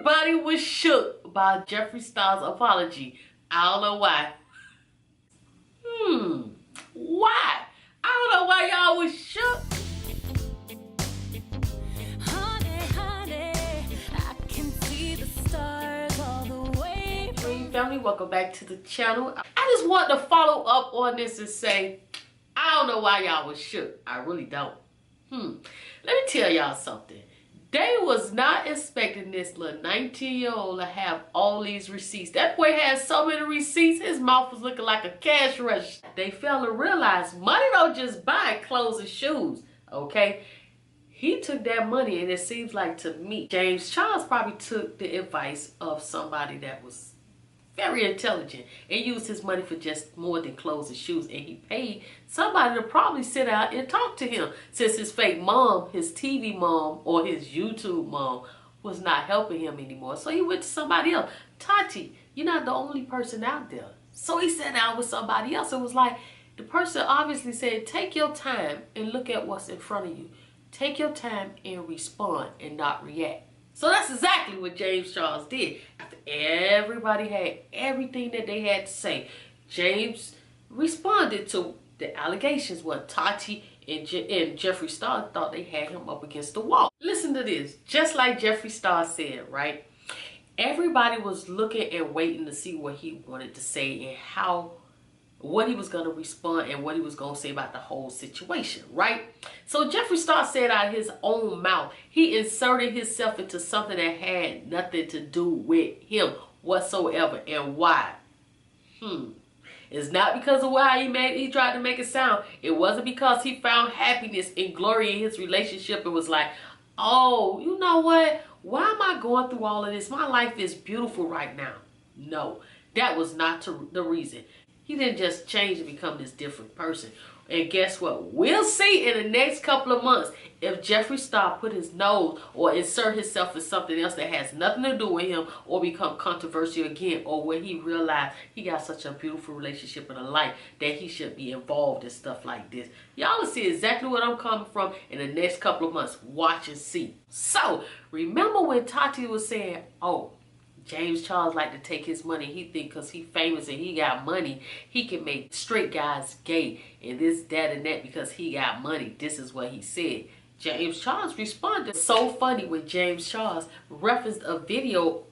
Everybody was shook by Jeffree Star's apology. I don't know why. Why? I don't know why y'all was shook. Dream family, welcome back to the channel. I just want to follow up on this and say, I don't know why y'all was shook. I really don't. Let me tell y'all something. They was not expecting this little 19-year-old to have all these receipts. That boy had so many receipts, his mouth was looking like a cash register. They failed to realize money don't just buy clothes and shoes, okay? He took that money, and it seems like to me, James Charles probably took the advice of somebody that was very intelligent and used his money for just more than clothes and shoes, and he paid somebody to probably sit out and talk to him, since his fake mom, his TV mom or his YouTube mom, was not helping him anymore. So he went to somebody else. Tati, you're not the only person out there. So he sat down with somebody else. It was like the person obviously said, take your time and look at what's in front of you. Take your time and respond and not react. So that's exactly what James Charles did. After everybody had everything that they had to say, James responded to the allegations what Tati and Jeffree Star thought they had him up against the wall. Listen to this. Just like Jeffree Star said, right? Everybody was looking and waiting to see what he wanted to say and what he was going to respond and what he was going to say about the whole situation, right? So Jeffree Star said out of his own mouth, he inserted himself into something that had nothing to do with him whatsoever. And why? It's not because of why he tried to make it sound. It wasn't because he found happiness and glory in his relationship. It was like, oh, you know what? Why am I going through all of this? My life is beautiful right now. No, that was not the reason. He didn't just change and become this different person. And guess what? We'll see in the next couple of months if Jeffree Star put his nose or insert himself in something else that has nothing to do with him or become controversial again, or when he realized he got such a beautiful relationship in a life that he should be involved in stuff like this. Y'all will see exactly what I'm coming from in the next couple of months. Watch and see. So, remember when Tati was saying, oh, James Charles like to take his money. He think because he famous and he got money, he can make straight guys gay and this, that, and that because he got money. This is what he said. James Charles responded. So funny when James Charles referenced a video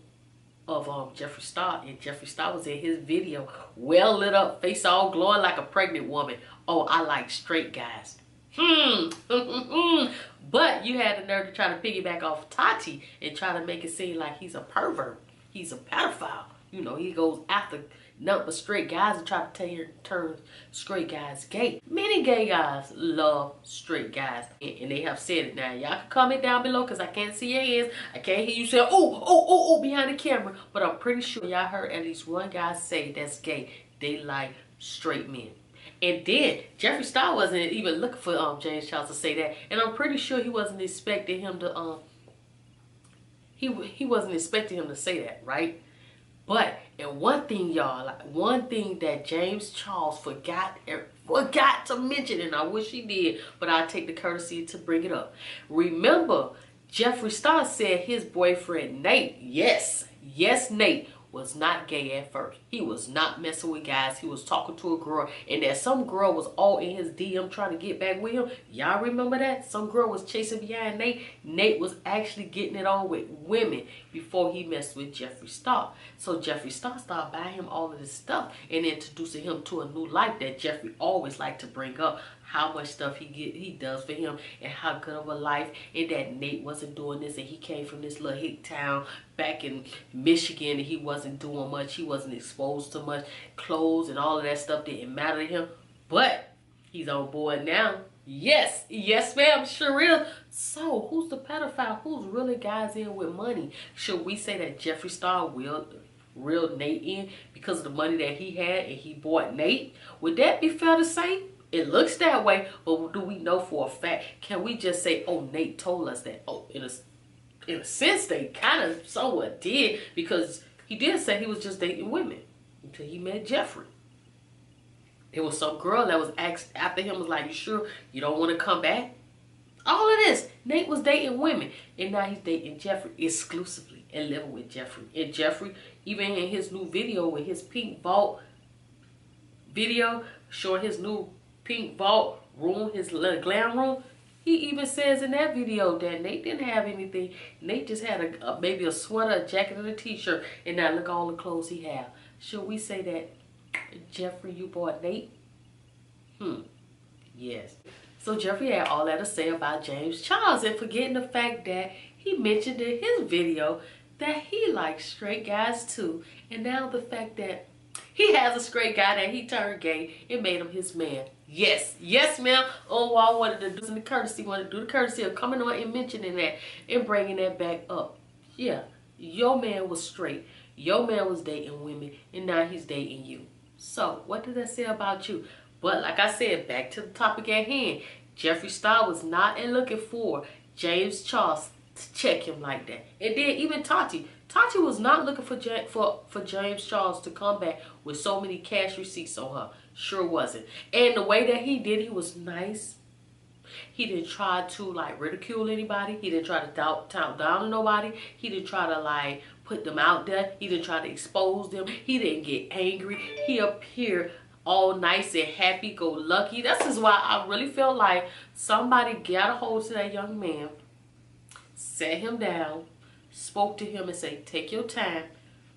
of Jeffree Star, and Jeffree Star was in his video, well lit up, face all glowing like a pregnant woman. Oh, I like straight guys. But you had the nerve to try to piggyback off Tati and try to make it seem like he's a pervert. He's a pedophile. You know, he goes after nothing but straight guys and try to turn straight guys gay. Many gay guys love straight guys. And they have said it now. Y'all can comment down below because I can't see your hands. I can't hear you say, oh, behind the camera. But I'm pretty sure y'all heard at least one guy say that's gay. They like straight men. And then Jeffree Star wasn't even looking for James Charles to say that. And I'm pretty sure he wasn't expecting him to he wasn't expecting him to say that, right? But and one thing, y'all, one thing that James Charles forgot to mention, and I wish he did, but I'll take the courtesy to bring it up. Remember, Jeffree Star said his boyfriend Nate, yes, Nate, was not gay at first. He was not messing with guys. He was talking to a girl, and that some girl was all in his DM trying to get back with him. Y'all remember that? Some girl was chasing behind Nate. Nate was actually getting it on with women before he messed with Jeffree Star. So Jeffree Star started buying him all of this stuff and introducing him to a new life that Jeffree always liked to bring up. How much stuff he does for him and how good of a life, and that Nate wasn't doing this, and he came from this little hick town back in Michigan and he wasn't doing much. He wasn't exposed to much. Clothes and all of that stuff didn't matter to him, but he's on board now. Yes ma'am, sure is. So who's the pedophile? Who's really guys in with money? Should we say that Jeffree Star reeled Nate in because of the money that he had and he bought Nate? Would that be fair to say? It looks that way, but do we know for a fact? Can we just say, oh, Nate told us that? Oh, in a sense, they kind of somewhat did, because he did say he was just dating women until he met Jeffree. There was some girl that was asked after him, was like, you sure you don't want to come back? All of this, Nate was dating women, and now he's dating Jeffree exclusively. and living with Jeffree. And Jeffree, even in his new video with his pink vault video, showing his new pink vault room, his little glam room, he even says in that video that Nate didn't have anything. Nate just had maybe a sweater, a jacket, and a t-shirt, and now look all the clothes he have. Should we say that Jeffree, you bought Nate? Yes. So Jeffree had all that to say about James Charles, and forgetting the fact that he mentioned in his video that he likes straight guys too. And now the fact that he has a straight guy that he turned gay, it made him his man. Yes, yes, ma'am. Oh, I wanted to do the courtesy, of coming on and mentioning that and bringing that back up. Yeah, your man was straight. Your man was dating women, and now he's dating you. So, what did that say about you? But like I said, back to the topic at hand. Jeffree Star was not looking for James Charles to check him like that. And then even Tati was not looking for James Charles to come back with so many cash receipts on her. Sure wasn't. And the way that he did, he was nice. He didn't try to like ridicule anybody. He didn't try to talk down to nobody. He didn't try to like put them out there. He didn't try to expose them. He didn't get angry. He appeared all nice and happy-go-lucky. This is why I really feel like somebody got a hold to that young man, sat him down, spoke to him and say, take your time,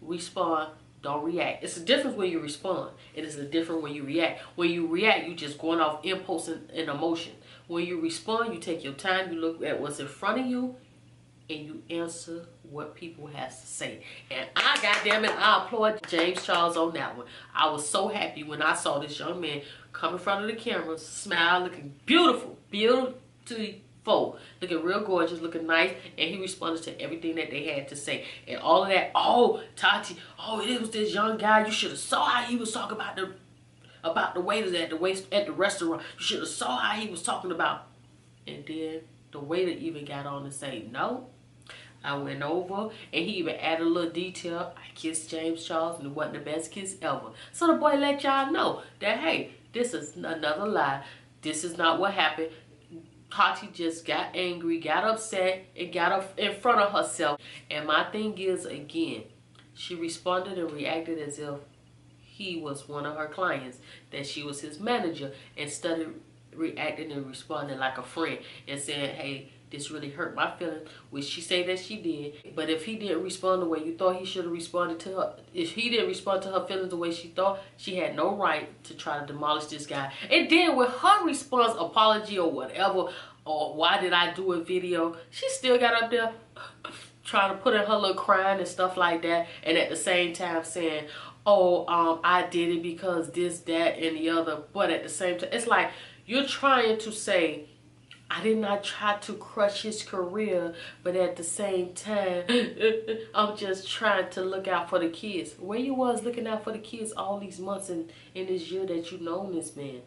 respond, don't react. It's a difference when you respond. It is a different when you react. When you react, you just going off impulse and emotion. When you respond, you take your time, you look at what's in front of you, and you answer what people has to say. And I applaud James Charles on that one. I was so happy when I saw this young man come in front of the camera, smile, looking beautiful, looking real gorgeous, looking nice, and he responded to everything that they had to say. And all of that, oh, Tati, oh, it was this young guy. You should have saw how he was talking about the waiters at the restaurant. You should have saw how he was talking about. And then the waiter even got on to say, no, I went over, and he even added a little detail. I kissed James Charles, and it wasn't the best kiss ever. So the boy let y'all know that, hey, this is another lie. This is not what happened. Tati just got angry, got upset, and got up in front of herself. And my thing is, again, she responded and reacted as if he was one of her clients, that she was his manager, and started reacting and responding like a friend and saying, hey, this really hurt my feelings, which she said that she did. But if he didn't respond the way you thought he should have responded to her, if he didn't respond to her feelings the way she thought, she had no right to try to demolish this guy. And then with her response, apology or whatever, or why did I do a video, she still got up there trying to put in her little crying and stuff like that, and at the same time saying, oh, I did it because this, that, and the other. But at the same time, it's like you're trying to say, I did not try to crush his career, but at the same time, I'm just trying to look out for the kids. Where you was looking out for the kids all these months in this year that you known this man?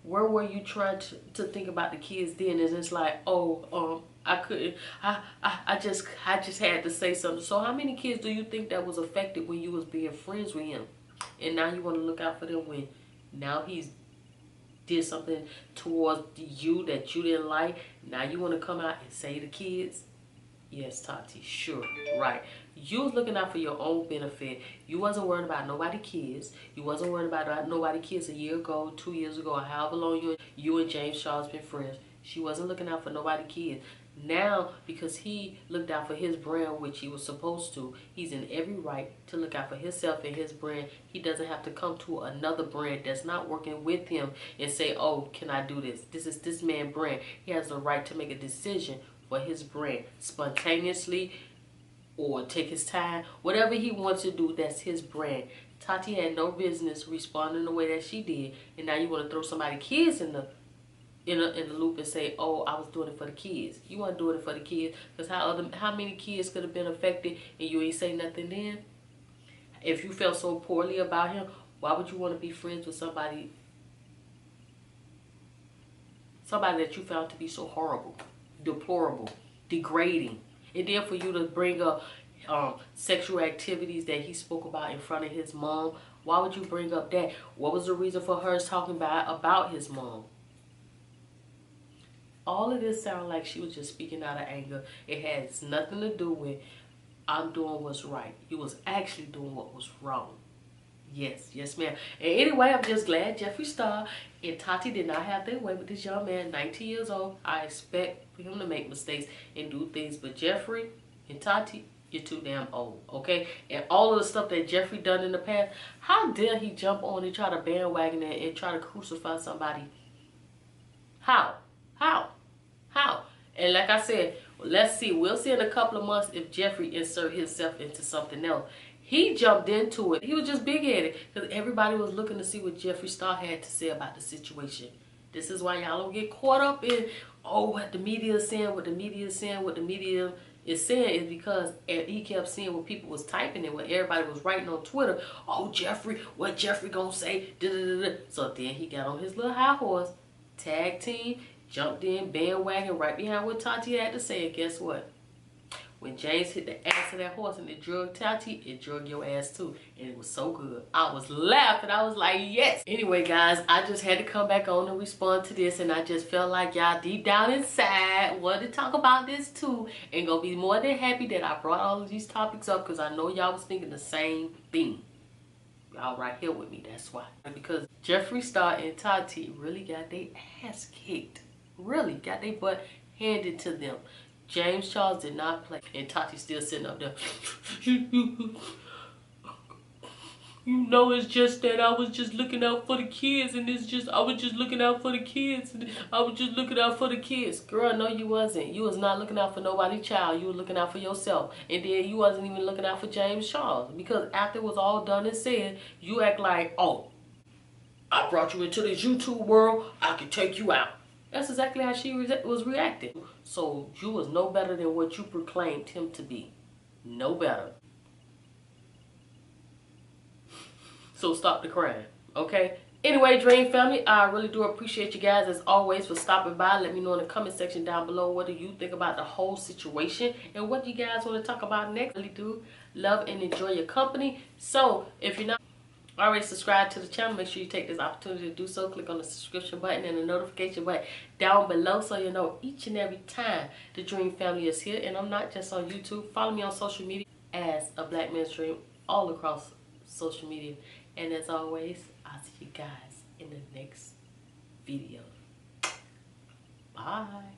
Where were you trying to think about the kids then? And it's like, oh, I couldn't. I just had to say something. So how many kids do you think that was affected when you was being friends with him? And now you want to look out for them when now he's did something towards you that you didn't like. Now you want to come out and say the kids? Yes, Tati, sure, right. You was looking out for your own benefit. You wasn't worried about nobody kids. You wasn't worried about nobody kids a year ago, 2 years ago, or however long you and James Charles been friends. She wasn't looking out for nobody kids. Now, because he looked out for his brand, which he was supposed to, he's in every right to look out for himself and his brand. He doesn't have to come to another brand that's not working with him and say, oh, can I do this? This is this man's brand. He has the right to make a decision for his brand spontaneously or take his time. Whatever he wants to do, that's his brand. Tati had no business responding the way that she did. And now you want to throw somebody's kids in the loop and say, oh, I was doing it for the kids. You weren't doing it for the kids, because how many kids could have been affected and you ain't say nothing then? If you felt so poorly about him, why would you want to be friends with somebody that you found to be so horrible, deplorable, degrading? And then for you to bring up sexual activities that he spoke about in front of his mom, why would you bring up that? What was the reason for her talking about his mom? All of this sounds like she was just speaking out of anger. It has nothing to do with I'm doing what's right. You was actually doing what was wrong. Yes, yes, ma'am. And anyway, I'm just glad Jeffree Star and Tati did not have their way with this young man, 19 years old. I expect for him to make mistakes and do things, but Jeffree and Tati, you're too damn old, okay? And all of the stuff that Jeffree done in the past, how dare he jump on and try to bandwagon it and try to crucify somebody? How? How? How? And like I said, let's see. We'll see in a couple of months if Jeffree insert himself into something else. He jumped into it. He was just big-headed because everybody was looking to see what Jeffree Star had to say about the situation. This is why y'all don't get caught up in, oh, what the media is saying, what the media is saying, what the media is saying, is because he kept seeing what people was typing and what everybody was writing on Twitter. Oh, Jeffree, what Jeffree gonna say? Da, da, da, da. So then he got on his little high horse, tag team, jumped in, bandwagon right behind what Tati had to say. And guess what? When James hit the ass of that horse and it drug Tati, it drug your ass too. And it was so good. I was laughing. I was like, yes. Anyway, guys, I just had to come back on and respond to this. And I just felt like y'all deep down inside wanted to talk about this too. And gonna be more than happy that I brought all of these topics up, because I know y'all was thinking the same thing. Y'all right here with me, that's why. Because Jeffree Star and Tati really got their ass kicked. Really got their butt handed to them. James Charles did not play. And Tati still sitting up there. You know, it's just that I was just looking out for the kids, and I was just looking out for the kids, and I was just looking out for the kids. Girl, no, you wasn't. You was not looking out for nobody's child. You were looking out for yourself. And then you wasn't even looking out for James Charles, because after it was all done and said, you act like, oh, I brought you into this YouTube world, I can take you out. That's exactly how she was reacting. So you was no better than what you proclaimed him to be. No better. So stop the crying, okay? Anyway, Dream Family, I really do appreciate you guys as always for stopping by. Let me know in the comment section down below what do you think about the whole situation and what you guys want to talk about next. I really do love and enjoy your company. So if you're not already subscribed to the channel, make sure you take this opportunity to do so. Click on the subscription button and the notification button down below so you know each and every time the Dream Family is here. And I'm not just on YouTube. Follow me on social media as Ablackmansdream all across social media. And as always, I'll see you guys in the next video. Bye.